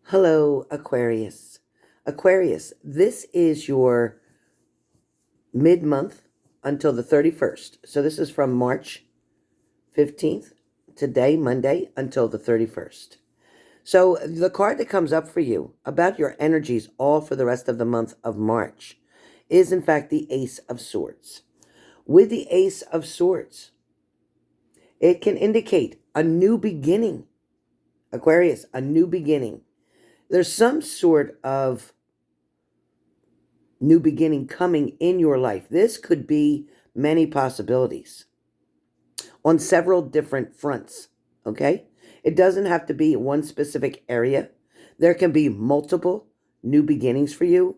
Hello, Aquarius. Aquarius, this is your mid month until the 31st. So this is from March 15th, today, Monday, until the 31st. So the card that comes up for you about your energies all for the rest of the month of March is, in fact, the Ace of Swords. With the Ace of Swords, it can indicate a new beginning. Aquarius, a new beginning. There's some sort of new beginning coming in your life. This could be many possibilities on several different fronts, okay? It doesn't have to be one specific area. There can be multiple new beginnings for you.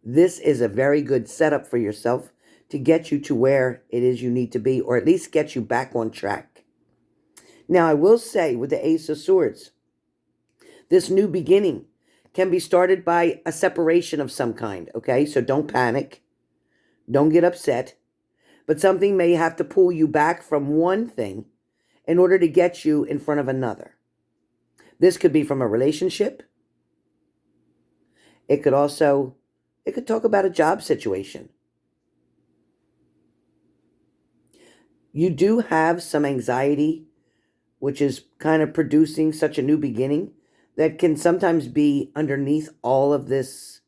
This is a very good setup for yourself to get you to where it is you need to be, or at least get you back on track. Now, I will say with the Ace of Swords, this new beginning can be started by a separation of some kind, okay? So don't panic. Don't get upset. But something may have to pull you back from one thing in order to get you in front of another. This could be from a relationship. It could talk about a job situation. You do have some anxiety, which is kind of producing such a new beginning that can sometimes be underneath all of this,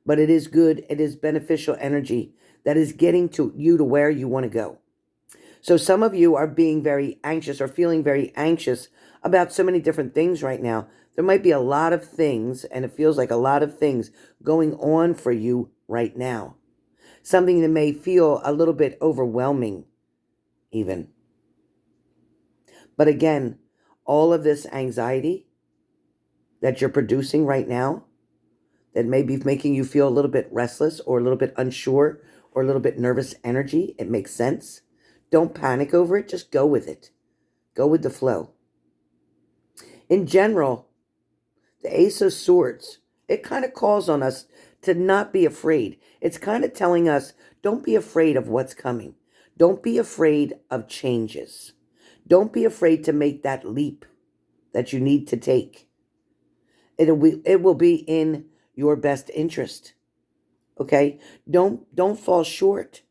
but it is good. It is beneficial energy that is getting to you to where you want to go. So some of you are being very anxious or feeling very anxious about so many different things right now. There might be a lot of things, and it feels like a lot of things going on for you right now. Something that may feel a little bit overwhelming even. But again, all of this anxiety that you're producing right now that may be making you feel a little bit restless or a little bit unsure or a little bit nervous energy, it makes sense. Don't panic over it. Just go with it. Go with the flow. In general, the Ace of Swords, it kind of calls on us to not be afraid. It's kind of telling us, don't be afraid of what's coming. Don't be afraid of changes. Don't be afraid to make that leap that you need to take. It will be in your best interest. Okay? Don't fall short.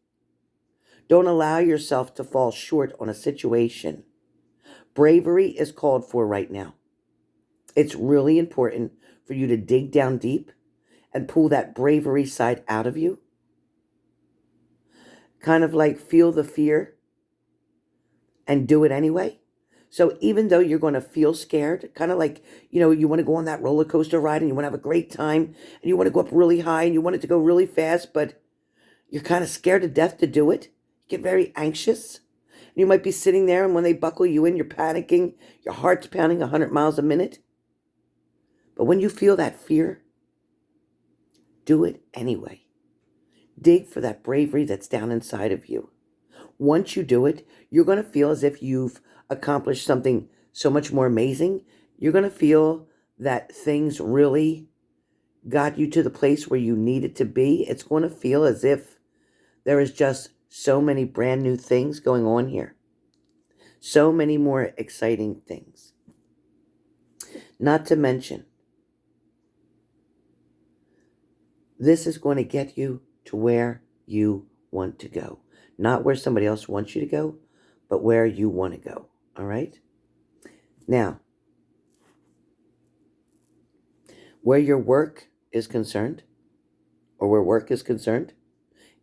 Don't allow yourself to fall short on a situation. Bravery is called for right now. It's really important for you to dig down deep and pull that bravery side out of you. Kind of like feel the fear and do it anyway. So even though you're going to feel scared, kind of like, you want to go on that roller coaster ride and you want to have a great time and you want to go up really high and you want it to go really fast, but you're kind of scared to death to do it. You get very anxious. You might be sitting there and when they buckle you in, you're panicking. Your heart's pounding 100 miles a minute. But when you feel that fear, do it anyway. Dig for that bravery that's down inside of you. Once you do it, you're going to feel as if you've accomplished something so much more amazing. You're going to feel that things really got you to the place where you needed to be. It's going to feel as if there is just so many brand new things going on here. So many more exciting things. Not to mention, this is going to get you to where you want to go. Not where somebody else wants you to go, but where you want to go. All right? Now, where your work is concerned, or where work is concerned,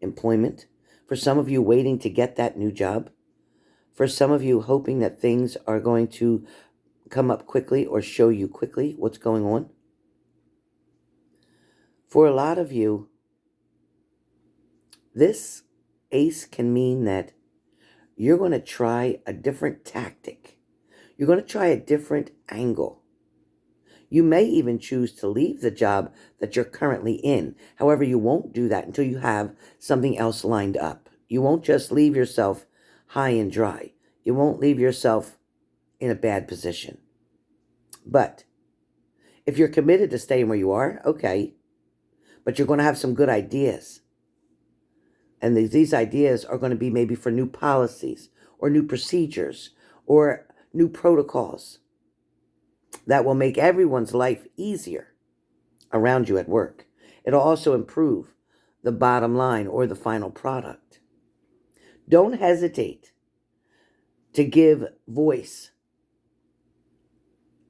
employment, for some of you waiting to get that new job, for some of you hoping that things are going to come up quickly or show you quickly what's going on. For a lot of you, this ace can mean that you're going to try a different tactic. You're going to try a different angle. You may even choose to leave the job that you're currently in. However, you won't do that until you have something else lined up. You won't just leave yourself high and dry. You won't leave yourself in a bad position. But if you're committed to staying where you are, okay. But you're going to have some good ideas. And these ideas are going to be maybe for new policies or new procedures or new protocols. that will make everyone's life easier around you at work. It'll also improve the bottom line or the final product. Don't hesitate to give voice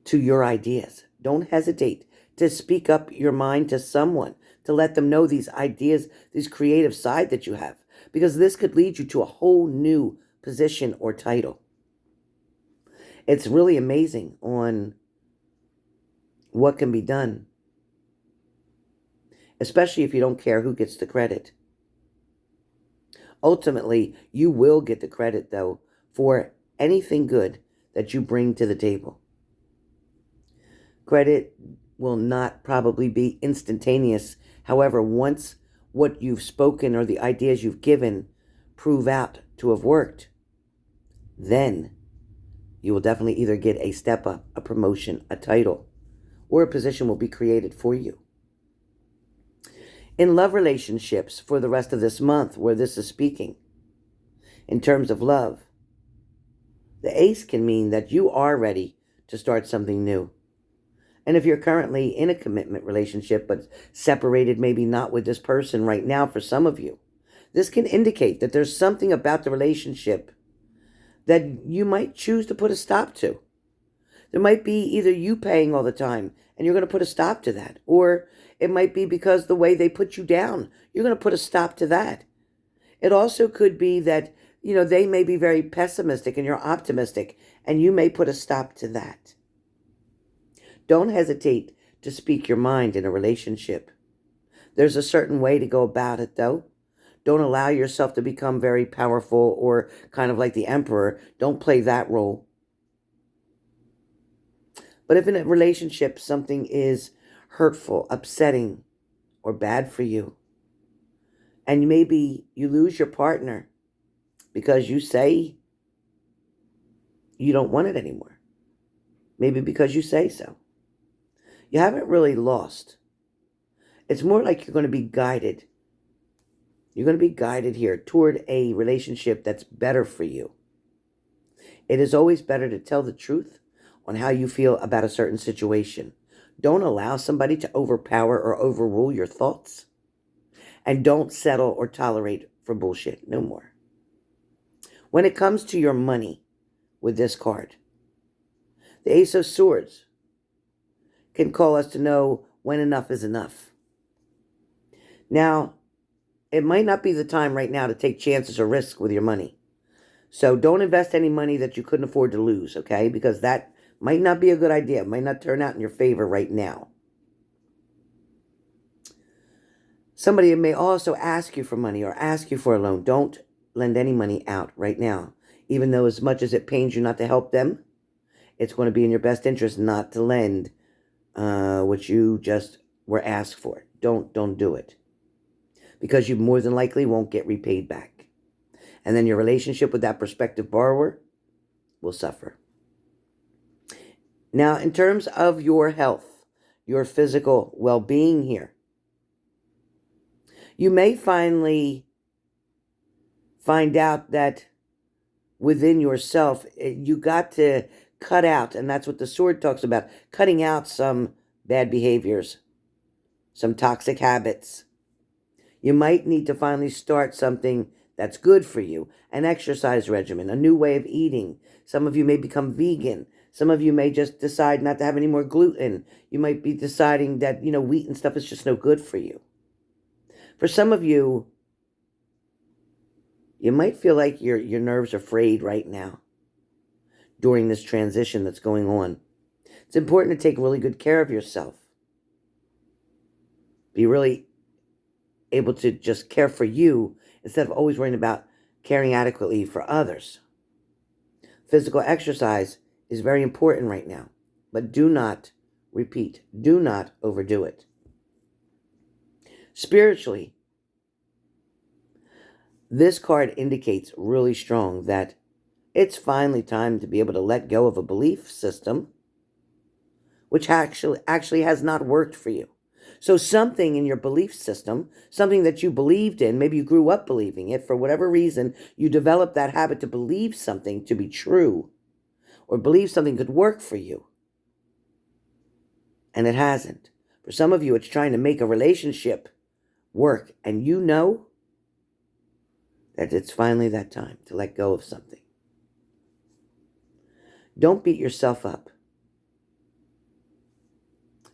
to your ideas. Don't hesitate to speak up your mind to someone, to let them know these ideas, this creative side that you have, because this could lead you to a whole new position or title. It's really amazing on what can be done, especially if you don't care who gets the credit. Ultimately, you will get the credit, though, for anything good that you bring to the table. Credit will not probably be instantaneous. However, once what you've spoken or the ideas you've given prove out to have worked, then you will definitely either get a step up, a promotion, a title, or a position will be created for you. In love relationships for the rest of this month, where this is speaking, in terms of love, the ace can mean that you are ready to start something new. And if you're currently in a commitment relationship, but separated, maybe not with this person right now for some of you, this can indicate that there's something about the relationship that you might choose to put a stop to. There might be either you paying all the time and you're going to put a stop to that, or it might be because the way they put you down, you're going to put a stop to that. It also could be that, they may be very pessimistic and you're optimistic, and you may put a stop to that. Don't hesitate to speak your mind in a relationship. There's a certain way to go about it, though. Don't allow yourself to become very powerful or kind of like the emperor. Don't play that role. But if in a relationship something is hurtful, upsetting, or bad for you, and maybe you lose your partner because you say you don't want it anymore, maybe because you say so, you haven't really lost. It's more like you're going to be guided. You're going to be guided here toward a relationship that's better for you. It is always better to tell the truth on how you feel about a certain situation. Don't allow somebody to overpower or overrule your thoughts. And don't settle or tolerate for bullshit no more. When it comes to your money with this card, the Ace of Swords can call us to know when enough is enough. Now, it might not be the time right now to take chances or risks with your money. So don't invest any money that you couldn't afford to lose, okay? Because that might not be a good idea. It might not turn out in your favor right now. Somebody may also ask you for money or ask you for a loan. Don't lend any money out right now. Even though as much as it pains you not to help them, it's going to be in your best interest not to lend what you just were asked for. Don't do it. Because you more than likely won't get repaid back. And then your relationship with that prospective borrower will suffer. Now, in terms of your health, your physical well-being here, you may finally find out that within yourself, you got to cut out, and that's what the sword talks about, cutting out some bad behaviors, some toxic habits. You might need to finally start something that's good for you, an exercise regimen, a new way of eating. Some of you may become vegan. Some of you may just decide not to have any more gluten. You might be deciding that, wheat and stuff is just no good for you. For some of you, you might feel like your nerves are frayed right now during this transition that's going on. It's important to take really good care of yourself. Be really able to just care for you instead of always worrying about caring adequately for others. Physical exercise is very important right now, but do not overdo it. Spiritually, this card indicates really strong that it's finally time to be able to let go of a belief system which actually has not worked for you. So something in your belief system, something that you believed in, maybe you grew up believing it, for whatever reason, you developed that habit to believe something to be true, or believe something could work for you. and it hasn't. For some of you, it's trying to make a relationship work, and you know that it's finally that time to let go of something. Don't beat yourself up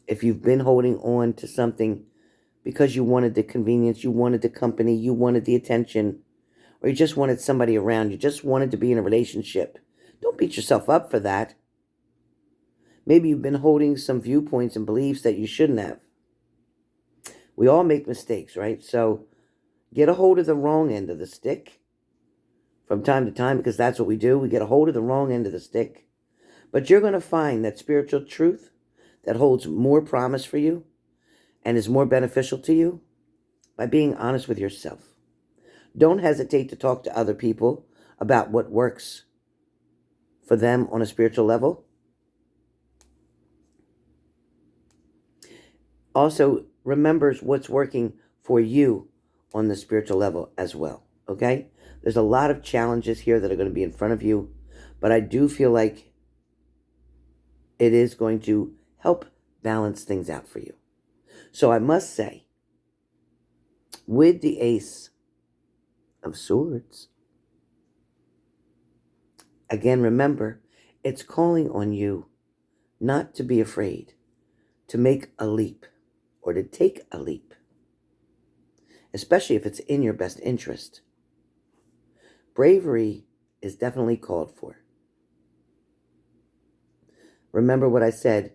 if you've been holding on to something because you wanted the convenience, you wanted the company, you wanted the attention, or you just wanted somebody around, you just wanted to be in a relationship. Don't beat yourself up for that. Maybe you've been holding some viewpoints and beliefs that you shouldn't have. We all make mistakes, right? So get a hold of the wrong end of the stick from time to time, because that's what we do. We get a hold of the wrong end of the stick. But you're going to find that spiritual truth that holds more promise for you and is more beneficial to you by being honest with yourself. Don't hesitate to talk to other people about what works for them on a spiritual level. Also, remembers what's working for you on the spiritual level as well, okay? There's a lot of challenges here that are going to be in front of you, but I do feel like it is going to help balance things out for you. So I must say, with the Ace of Swords, again, remember, it's calling on you not to be afraid, to make a leap, or to take a leap, especially if it's in your best interest. Bravery is definitely called for. Remember what I said,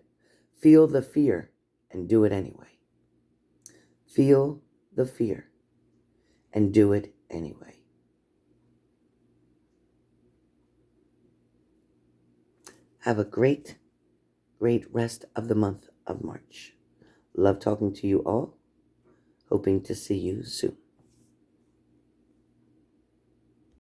feel the fear and do it anyway. Feel the fear and do it anyway. Have a great, great rest of the month of March. Love talking to you all. Hoping to see you soon.